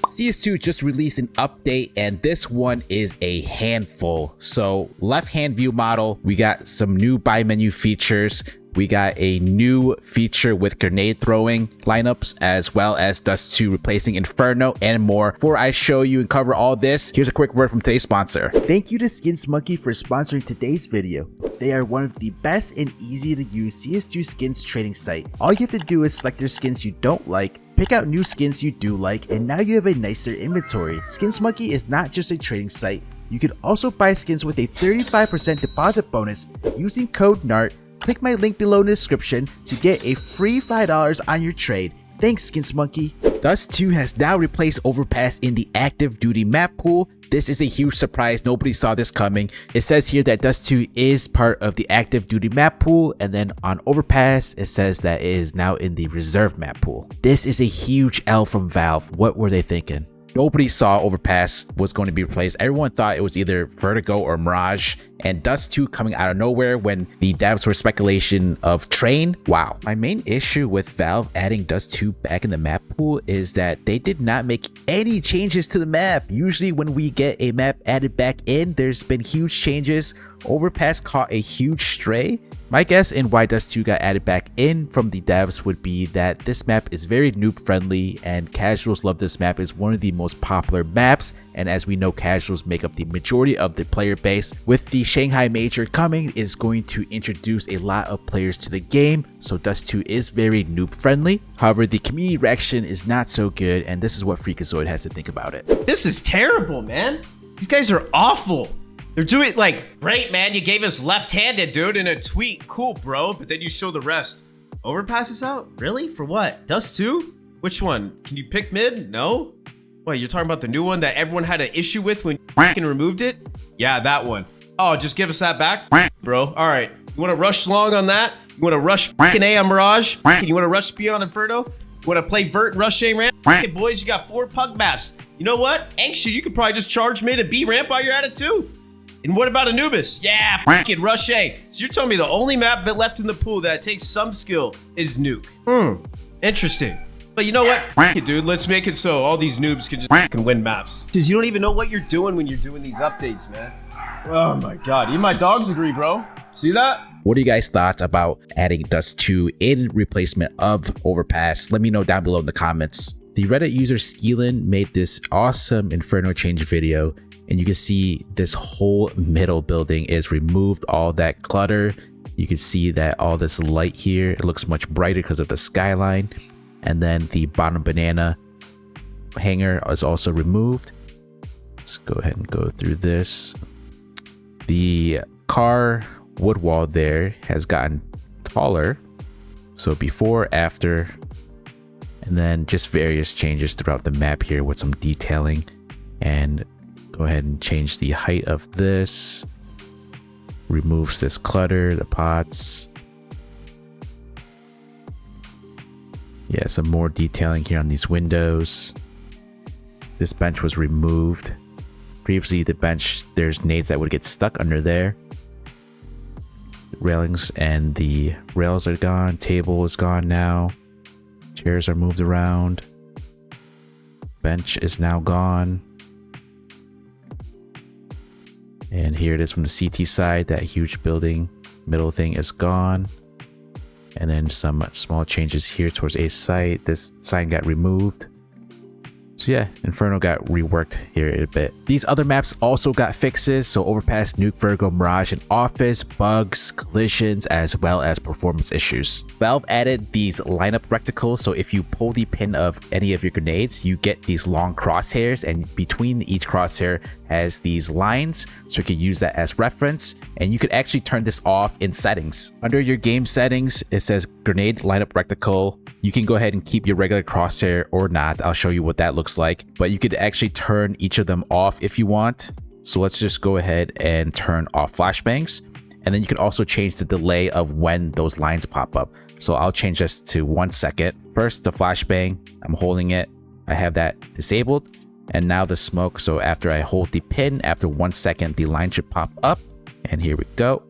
CS2 just released an update, and this one is a handful. So left hand view model, we got some new buy menu features. We got a new feature with grenade throwing lineups, as well as Dust 2 replacing Inferno and more. Before I show you and cover all this, here's a quick word from today's sponsor. Thank you to SkinsMonkey for sponsoring today's video. They are one of the best and easy to use CS2 skins trading site. All you have to do is select your skins you don't like, pick out new skins you do like, and now you have a nicer inventory. SkinsMonkey is not just a trading site. You can also buy skins with a 35% deposit bonus using code NART. Click my link below in the description to get a free $5 on your trade. Thanks, SkinsMonkey. Dust 2 has now replaced Overpass in the active duty map pool. This is a huge surprise. Nobody saw this coming. It says here that Dust 2 is part of the active duty map pool, and then on Overpass, it says that it is now in the reserve map pool. This is a huge L from Valve. What were they thinking? Nobody saw Overpass was going to be replaced. Everyone thought it was either Vertigo or Mirage, and Dust 2 coming out of nowhere when the devs were speculation of Train. Wow. My main issue with Valve adding Dust 2 back in the map pool is that they did not make any changes to the map. Usually when we get a map added back in, there's been huge changes. Overpass caught a huge stray. My guess in why Dust 2 got added back in from the devs would be that this map is very noob friendly and casuals love this map. It's one of the most popular maps, and as we know, casuals make up the majority of the player base. With the Shanghai Major coming, is going to introduce a lot of players to the game, so Dust 2 is very noob friendly. However, the community reaction is not so good, and this is what Freakazoid has to think about it. This is terrible, man. These guys are awful. They're doing like, great, man, you gave us left-handed, dude, in a tweet. Cool, bro, but then you show the rest. Overpass is out? Really? For what? Dust 2? Which one? Can you pick mid? No? Wait, you're talking about the new one that everyone had an issue with when you fucking removed it? Yeah, that one. Oh, just give us that back? Bro, all right. You want to rush long on that? You want to rush fucking A on Mirage? You want to rush B on Inferno? You want to play Vert and rush A ramp? Fucking boys, you got 4 pug maps. You know what? Anxious, you could probably just charge mid and B ramp while you're at it too. And what about Anubis? Yeah, fucking rush A. So you're telling me the only map left in the pool that takes some skill is Nuke. Interesting. But you know what? F it, dude. Let's make it so all these noobs can just fucking win maps. Because you don't even know what you're doing when you're doing these updates, man. Oh my god. Even my dogs agree, bro. See that? What are you guys' thoughts about adding Dust 2 in replacement of Overpass? Let me know down below in the comments. The Reddit user Skeelan made this awesome Inferno Change video, and you can see this whole middle building is removed, all that clutter. You can see that all this light here, it looks much brighter because of the skyline. And then the bottom banana hanger is also removed. Let's go ahead and go through this. The car wood wall there has gotten taller. So before, after, and then just various changes throughout the map here with some detailing. And go ahead and change the height of this. Removes this clutter, the pots. Yeah, some more detailing here on these windows. This bench was removed. Previously, the bench, there's nades that would get stuck under there. Railings and the rails are gone. Table is gone now. Chairs are moved around. Bench is now gone. And here it is from the CT side. That huge building middle thing is gone. And then some small changes here towards A site. This sign got removed. So yeah, Inferno got reworked here a bit. These other maps also got fixes. So Overpass, Nuke, Virgo, Mirage, and Office, bugs, collisions, as well as performance issues. Valve added these lineup reticles. So if you pull the pin of any of your grenades, you get these long crosshairs, and between each crosshair has these lines. So you can use that as reference, and you could actually turn this off in settings. Under your game settings, it says grenade lineup reticle. You can go ahead and keep your regular crosshair or not. I'll show you what that looks like, but you could actually turn each of them off if you want. So let's just go ahead and turn off flashbangs. And then you can also change the delay of when those lines pop up. So I'll change this to 1 second. First, the flashbang, I'm holding it. I have that disabled. And now the smoke. So after I hold the pin, after 1 second, the line should pop up. And here we go.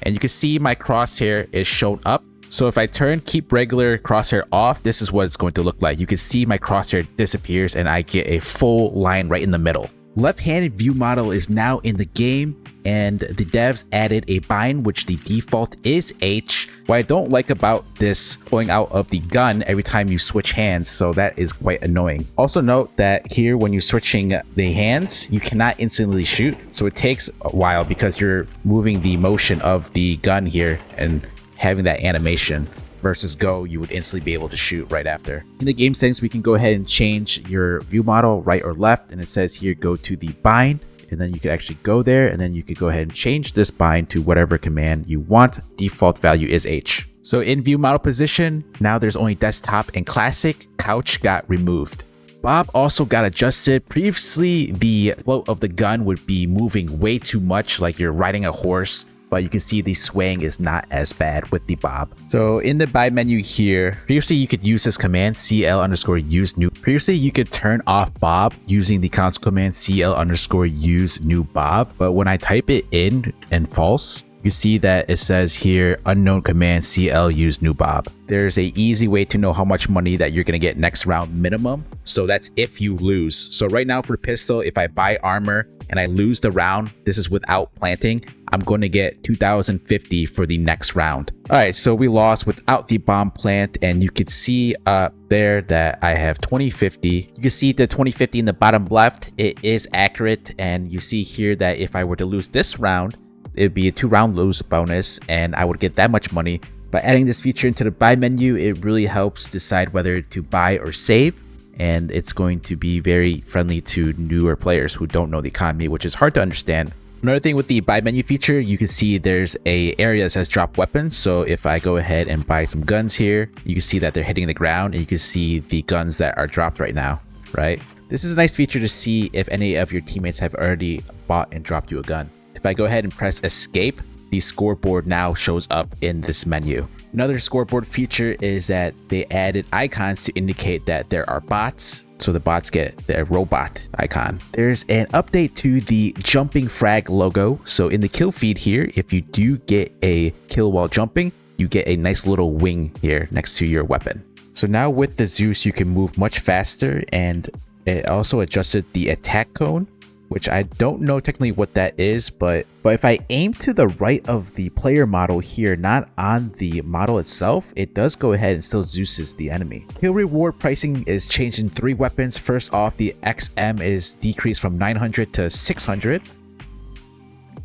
And you can see my crosshair is shown up. So if I turn keep regular crosshair off, this is what it's going to look like. You can see my crosshair disappears and I get a full line right in the middle. Left-handed view model is now in the game, and the devs added a bind, which the default is H. What I don't like about this pulling out of the gun every time you switch hands, so that is quite annoying. Also note that here when you're switching the hands, you cannot instantly shoot, so it takes a while because you're moving the motion of the gun here and having that animation. Versus Go, you would instantly be able to shoot right after. In the game settings, we can go ahead and change your view model right or left, and it says here go to the bind, and then you could actually go there, and then you could go ahead and change this bind to whatever command you want. Default value is H. So in view model position, now there's only desktop and classic. Couch got removed. Bob also got adjusted. Previously, the float of the gun would be moving way too much, like you're riding a horse. But you can see the swaying is not as bad with the Bob. So in the buy menu here, previously you could use this command CL_use new. Previously you could turn off Bob using the console command CL_use new Bob. But when I type it in and false, you see that it says here unknown command CL use new Bob. There's a easy way to know how much money that you're gonna get next round minimum. So that's if you lose. So right now for the pistol, if I buy armor and I lose the round, this is without planting, I'm going to get 2,050 for the next round. All right, so we lost without the bomb plant, and you can see up there that I have 2050. You can see the 2050 in the bottom left. It is accurate, and you see here that if I were to lose this round, it'd be a 2-round lose bonus, and I would get that much money. By adding this feature into the buy menu, it really helps decide whether to buy or save. And it's going to be very friendly to newer players who don't know the economy, which is hard to understand. Another thing with the buy menu feature, you can see there's a area that says drop weapons. So if I go ahead and buy some guns here, you can see that they're hitting the ground, and you can see the guns that are dropped right now, right? This is a nice feature to see if any of your teammates have already bought and dropped you a gun. If I go ahead and press escape, the scoreboard now shows up in this menu. Another scoreboard feature is that they added icons to indicate that there are bots. So the bots get their robot icon. There's an update to the jumping frag logo. So in the kill feed here, if you do get a kill while jumping, you get a nice little wing here next to your weapon. So now with the Zeus, you can move much faster, and it also adjusted the attack cone, which I don't know technically what that is, but if I aim to the right of the player model here, not on the model itself, it does go ahead and still Zeuses the enemy. Kill reward pricing is changed in 3 weapons. First off, the XM is decreased from 900 to 600.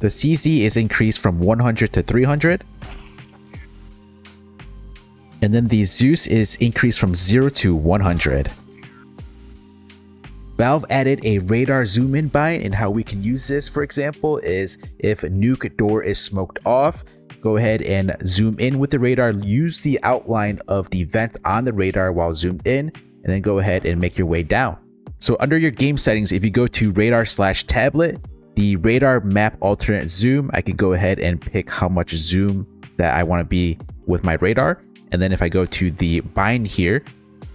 The CZ is increased from 100 to 300. And then the Zeus is increased from 0 to 100. Valve added a radar zoom in bind, and how we can use this, for example, is if nuke door is smoked off, go ahead and zoom in with the radar, use the outline of the vent on the radar while zoomed in, and then go ahead and make your way down. So under your game settings, if you go to radar/tablet, the radar map alternate zoom, I can go ahead and pick how much zoom that I want to be with my radar. And then if I go to the bind here,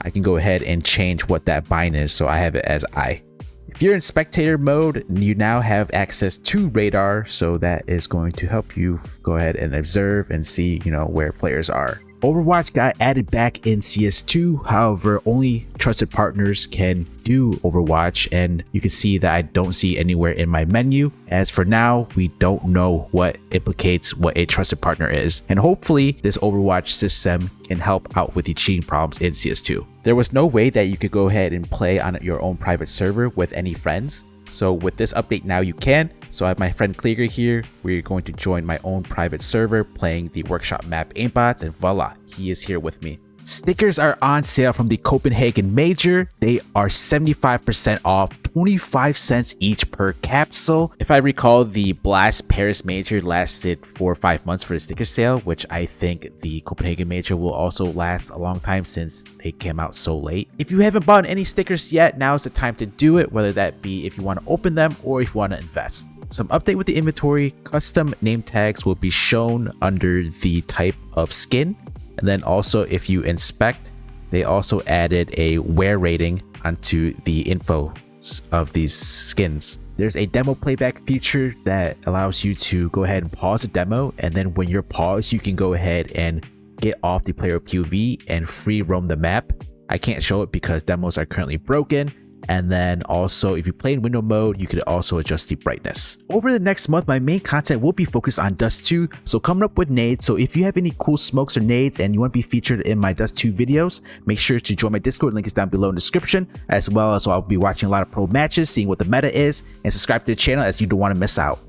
I can go ahead and change what that bind is, so I have it as I. If you're in spectator mode, you now have access to radar, so that is going to help you go ahead and observe and see, where players are. Overwatch got added back in CS2, however, only trusted partners can do Overwatch, and you can see that I don't see anywhere in my menu. As for now, we don't know what implicates what a trusted partner is, and hopefully this Overwatch system can help out with the cheating problems in CS2. There was no way that you could go ahead and play on your own private server with any friends. So with this update now you can. So I have my friend Kliger here. We're going to join my own private server playing the workshop map Aimbots, and voila, he is here with me. Stickers are on sale from the Copenhagen Major. They are 75% off, 25 cents each per capsule. If I recall, the Blast Paris Major lasted 4 or 5 months for the sticker sale, which I think the Copenhagen Major will also last a long time since they came out so late. If you haven't bought any stickers yet, now is the time to do it, whether that be if you want to open them or if you want to invest. Some update with the inventory. Custom name tags will be shown under the type of skin. And then also if you inspect, they also added a wear rating onto the info of these skins. There's a demo playback feature that allows you to go ahead and pause a demo, and then when you're paused, you can go ahead and get off the player POV and free roam the map. I can't show it because demos are currently broken. And then also, if you play in window mode, you could also adjust the brightness. Over the next month, my main content will be focused on Dust 2, so coming up with nades. So if you have any cool smokes or nades and you want to be featured in my Dust 2 videos, make sure to join my Discord. Link is down below in the description, as well as I'll be watching a lot of pro matches, seeing what the meta is, and subscribe to the channel as you don't want to miss out.